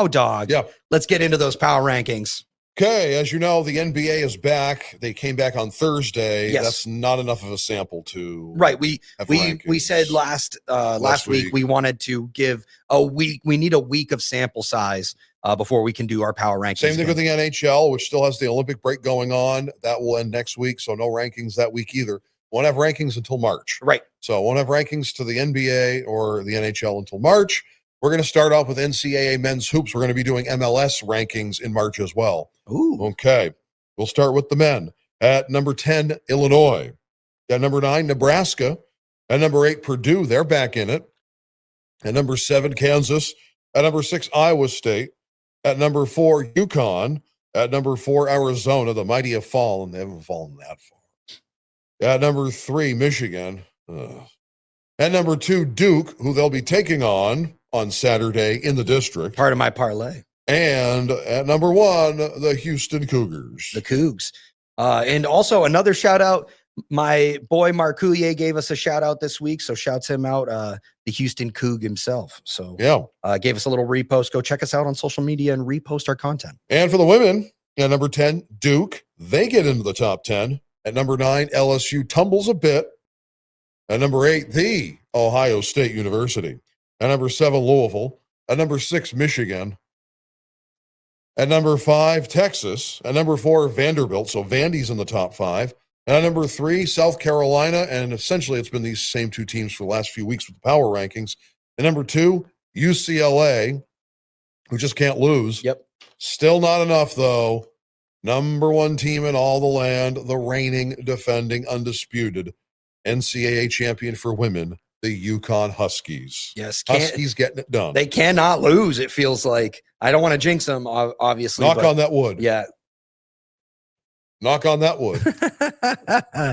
now, Dog, let's get into those power rankings. Okay, as you know, the NBA is back. They came back on Thursday. Yes. That's not enough of a sample to We said last week we wanted to give a week. We need a week of sample size before we can do our power rankings. Same thing with the NHL, which still has the Olympic break going on. That will end next week, so no rankings that week either. Won't have rankings until March. Right. So won't have rankings to the NBA or the NHL until March. We're going to start off with NCAA men's hoops. We're going to be doing MLS rankings in March as well. Ooh. Okay. We'll start with the men. At number 10, Illinois. At number 9, Nebraska. At number 8, Purdue. They're back in it. At number 7, Kansas. At number 6, Iowa State. At number 4, UConn. At number 4, Arizona. The mighty have fallen. They haven't fallen that far. At number 3, Michigan. At number 2, Duke, who they'll be taking on Saturday in the district. Part of my parlay. And at number 1, the Houston Cougars. The Cougs. And also another shout out. My boy Mark Coulier gave us a shout out this week. So shouts him out, the Houston Coug himself. So gave us a little repost. Go check us out on social media and repost our content. And for the women, at number 10, Duke. They get into the top 10. At number 9, LSU tumbles a bit. At number 8, the Ohio State University. At number 7, Louisville. At number 6, Michigan. At number 5, Texas. At number 4, Vanderbilt. So Vandy's in the top 5. And at number 3, South Carolina. And essentially it's been these same two teams for the last few weeks with the power rankings. And number 2, UCLA, who just can't lose. Yep. Still not enough, though. Number 1 team in all the land, the reigning, defending, undisputed NCAA champion for women, the UConn Huskies. Yes. Huskies getting it done. They cannot lose, it feels like. I don't want to jinx them, obviously. Knock on that wood. Yeah. Knock on that wood.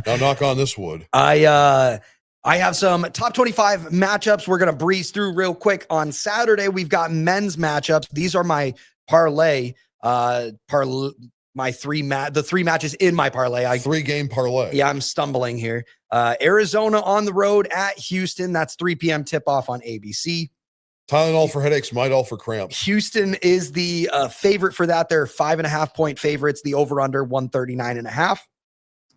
Now knock on this wood. I have some top 25 matchups we're going to breeze through real quick. On Saturday, we've got men's matchups. These are my parlay. The 3 matches in my parlay. 3-game parlay. Yeah, I'm stumbling here. Arizona on the road at Houston. That's 3 p.m. tip-off on ABC. Tylenol for headaches, Midol for cramps. Houston is the favorite for that. They're 5.5-point favorites. The over-under 139.5.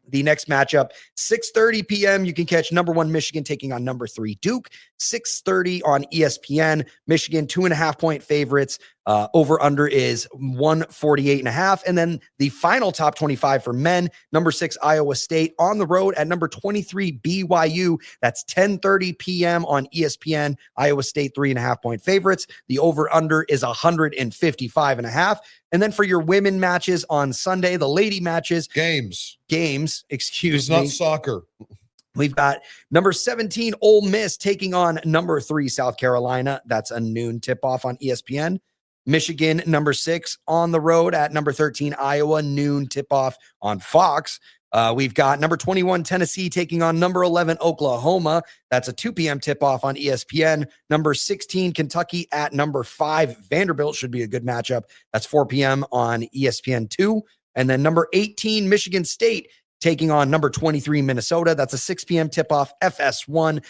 The next matchup, 6:30 p.m. You can catch number 1 Michigan taking on number 3 Duke. 6:30 on ESPN. Michigan 2.5-point favorites. Over/under is 148.5. And then the final top 25 for men, number 6 Iowa State on the road at number 23 BYU. That's 10:30 p.m. on ESPN. Iowa State 3.5-point favorites. The over/under is 155.5. And then for your women matches on Sunday, the lady matches. Games, excuse me. It's not soccer. We've got number 17 Ole Miss taking on number 3 South Carolina. That's a noon tip-off on ESPN. Michigan, number 6 on the road at number 13 Iowa, noon tip-off on Fox. We've got number 21 Tennessee taking on number 11 Oklahoma. That's a 2 p.m. tip-off on ESPN. Number 16 Kentucky at number 5 Vanderbilt should be a good matchup. That's 4 p.m. on ESPN2. And then number 18 Michigan State taking on number 23 Minnesota. That's a 6 p.m. tip-off FS1.